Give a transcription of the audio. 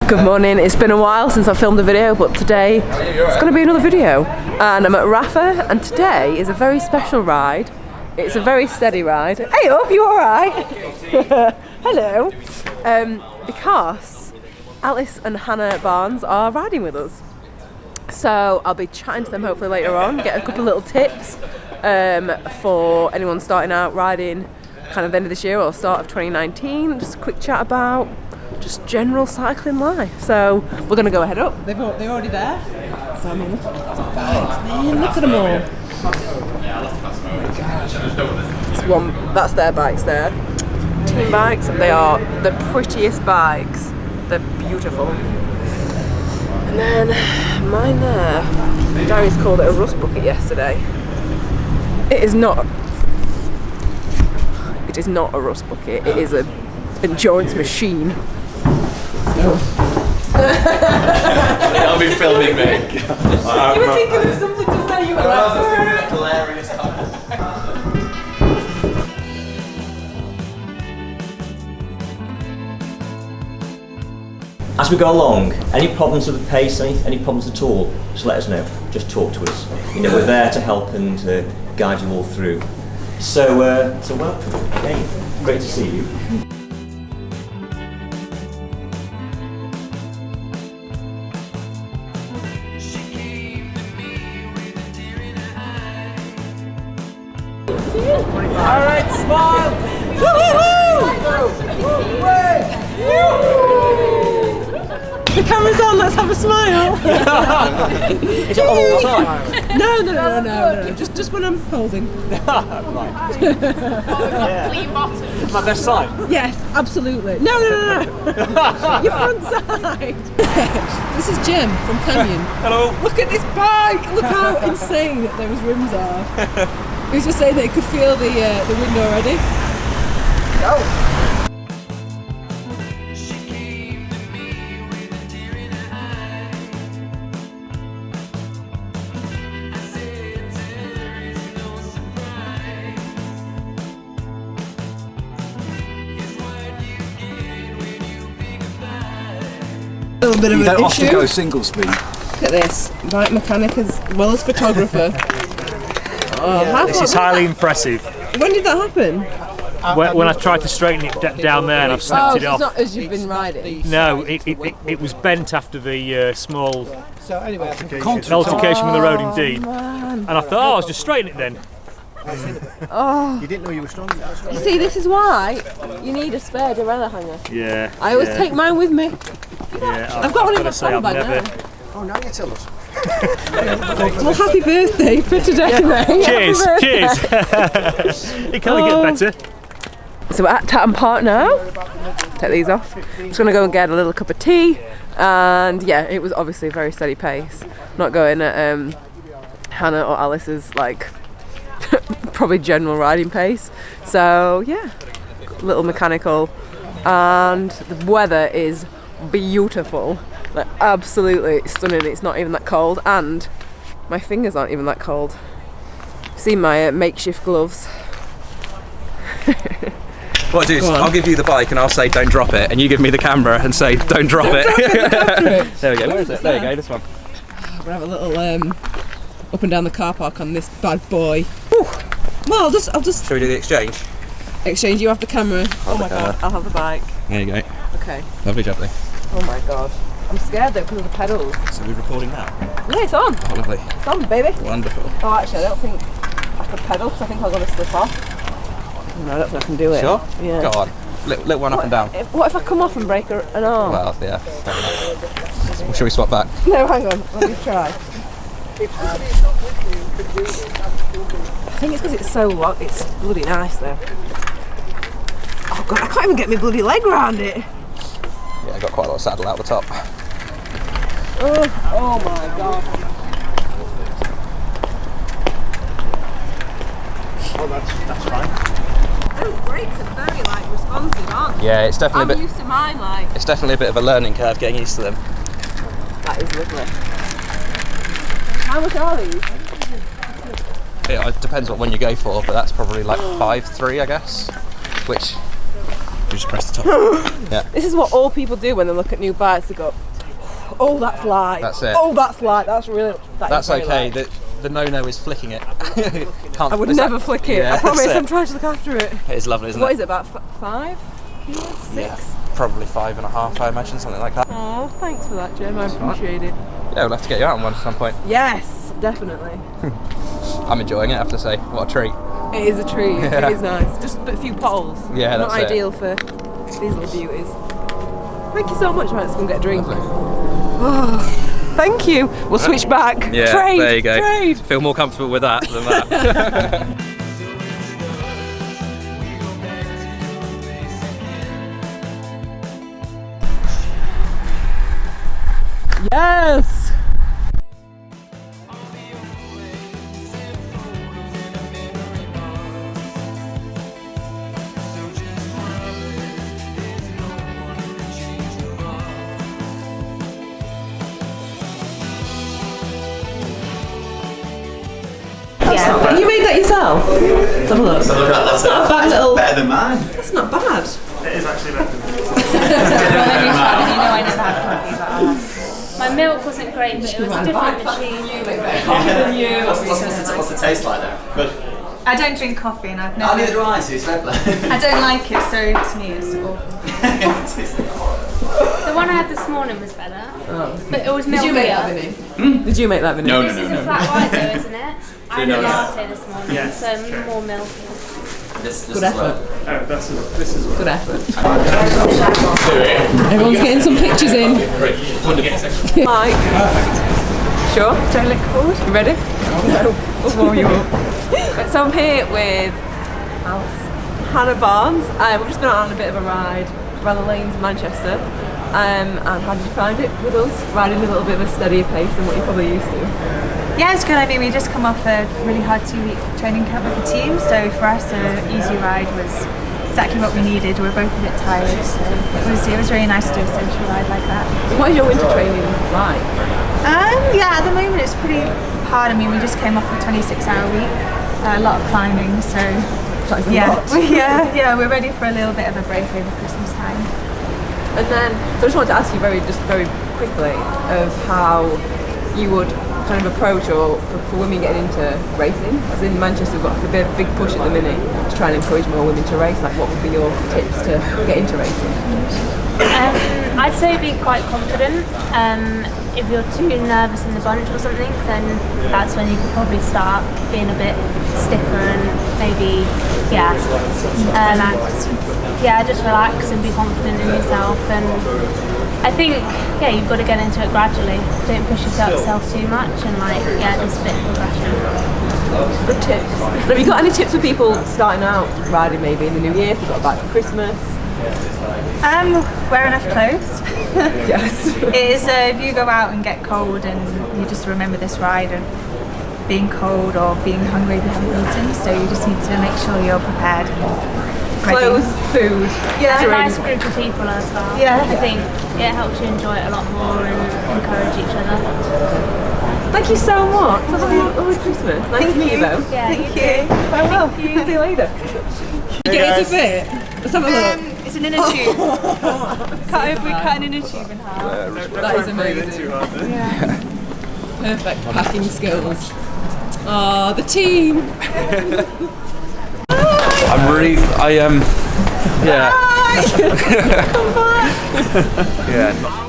Good morning, it's been a while since I filmed a video, but today it's going to be another video. And I'm at Rapha, and today is a very special ride. It's a very steady ride. Hey up, you alright? Hello. Because Alice and Hannah Barnes are riding with us. So I'll be chatting to them hopefully later on, get a couple of little tips for anyone starting out riding kind of the end of this year or start of 2019. Just a quick chat about just general cycling life. So we're going to go head up. They're already there. So I mean, look at the bikes, man. Look at them all. That's their bikes there. Team bikes. They are the prettiest bikes. They're beautiful. And then mine there. Darius called it a rust bucket yesterday. It is not. It is not a rust bucket. It is an endurance machine. I'll be filming me. You were thinking of something to say. You were like, hilarious. As we go along, any problems with the pace, any problems at all, just let us know. Just talk to us. You know, we're there to help and guide you all through. So welcome again. Great to see you. all right, smile. The camera's on, let's have a smile. Is it on all the time? No. Just when I'm holding. Right. Clean bottom. My best side? Yes, absolutely. No. Your front side. This is Jim from Canyon. Hello. Look at this bike. Look how insane those rims are. He was just saying that he could feel the wind already. Go. A little bit of You an don't often issue. go single speed. Look at this, bike mechanic as well as photographer. This is highly impressive. When did that happen? When I tried to straighten it down there and I've snapped it it's off. not as you've been riding. No, it was bent after the small Altercation. altercation with the road indeed. And I thought, I'll just straighten it then. Oh. You didn't know you were strong enough. You see, this is why you need a spare derailleur hanger. Yeah. I always take mine with me. Yeah, I've got one in my say phone bag now. Oh, now you tell us. Well, happy birthday for today, mate. Cheers. It can only get better. So we're at Tatton Park now. Take these off. Just gonna go and get a little cup of tea. And yeah, it was obviously a very steady pace. Not going at Hannah or Alice's like probably general riding pace. So yeah, little mechanical. And the weather is beautiful. Like absolutely stunning. It's not even that cold, and my fingers aren't even that cold. See my makeshift gloves. What I do is I'll give you the bike and I'll say don't drop it, and you give me the camera and say don't drop it. There we go. Where is it? There you go. This one. We're gonna have a little up and down the car park on this bad boy. Whew. Well, I'll just Shall we do the exchange? exchange. You have the camera. Oh my god, I'll have the bike. There you go. Okay. Lovely, lovely. Oh my god. I'm scared though because of the pedals. So we're recording now? Yeah, it's on. Oh, lovely. It's on, baby. Wonderful. Oh, actually, I don't think I could pedal because I think I'm gonna slip off. No, I don't think I can do it. Sure? Yeah. Go on. Little one up and down. What if I come off and break an arm? Well, yeah. Fair enough. Well, shall we swap back? No, hang on. Let me try. I think it's because it's so long. It's bloody nice though. Oh god, I can't even get my bloody leg around it. Yeah, I got quite a lot of saddle out the top. Oh my god. Oh, that's fine. Those brakes are very like responsive, aren't they? Yeah, it's definitely I'm used to mine like. It's definitely a bit of a learning curve getting used to them. That is lovely. How much are these? It depends what one you go for, but that's probably like 5.3, I guess. Which You just press the top. Yeah. This is what all people do when they look at new bikes. They go, oh, that's light. That's it. Oh, that's light. That's really. That's very okay. light. The no-no is flicking it. I would never flick it. Yeah, I promise. that's it. I'm trying to look after it. It is lovely, isn't What it? is it? About 5 kilos? 6? Yeah, probably 5.5, I imagine, something like that. Oh, thanks for that, Jem. I appreciate it. Yeah, we'll have to get you out on one at some point. Yes, definitely. I'm enjoying it, I have to say. What a treat. It is a treat. Yeah. It is nice. Just a few poles. Yeah, Not that's it. ideal for these little beauties. Thank you so much. Right, let's go and get a drink. Lovely. Oh, thank you. We'll switch back. Yeah, Trade. there you go. Trade. Feel more comfortable with that than that. Yes. Yeah. You made that yourself? Let's have a look. That's not a bad little. Better than mine. That's not bad. It is actually better. My milk wasn't great, but it was a different machine. What's the taste like though? Good. I don't drink coffee and I've Oh, neither never. do I, so it's fair play. I don't like it, so to me it's awful. The one I had this morning was better, but it was Did you make that, milkier. Vinny? Did you make that, Vinny? No, This is a flat white though, isn't it? I had a latte this morning, Yes. so more milky. Good effort. Oh, this is Good effort. Everyone's getting some pictures in. Mike. Sure? Do I look cold? You ready? No. We'll warm you up. So I'm here with Hannah Barnes. We've just been on a bit of a ride around the lanes of Manchester. And how did you find it with us? Riding a little bit of a steadier pace than what you're probably used to. Yeah, it's good. I mean, we just come off a really hard 2-week training camp with the team, so for us, an easy ride was exactly what we needed. We were both a bit tired, so it was really nice to do a social ride like that. What is your winter training like? Yeah, at the moment it's pretty hard. I mean, we just came off a 26-hour week, a lot of climbing, so That's a yeah, lot. we're ready for a little bit of a break over Christmas time. And then, so I just wanted to ask you very quickly of how you would kind of approach or for women getting into racing. As in Manchester, we've got a big push at the minute to try and encourage more women to race. Like, what would be your tips to get into racing? I'd say be quite confident. If you're too nervous in the bunch or something, then that's when you could probably start being a bit stiffer and maybe, relax. Yeah, just relax and be confident in yourself. And I think, you've got to get into it gradually. Don't push yourself too much and just a bit of progression. Good tips. Have you got any tips for people starting out riding maybe in the new year, if they've got a bike for Christmas? Wear enough clothes. Yes. It is, if you go out and get cold and you just remember this ride of being cold or being hungry if you haven't eaten, so you just need to make sure you're prepared and ready. Clothes, food. Yeah. A nice group of people as well. Yeah. I think it helps you enjoy it a lot more and encourage each other. Thank you so much. Have a lovely Christmas. Nice to meet you though. Yeah, Thank you. Farewell. See you later. You get into fit. Let's have a look. It's an inner tube. We're cutting inner tube in half. That is amazing. Perfect packing skills. Oh, the team. Yeah. Come back. Yeah.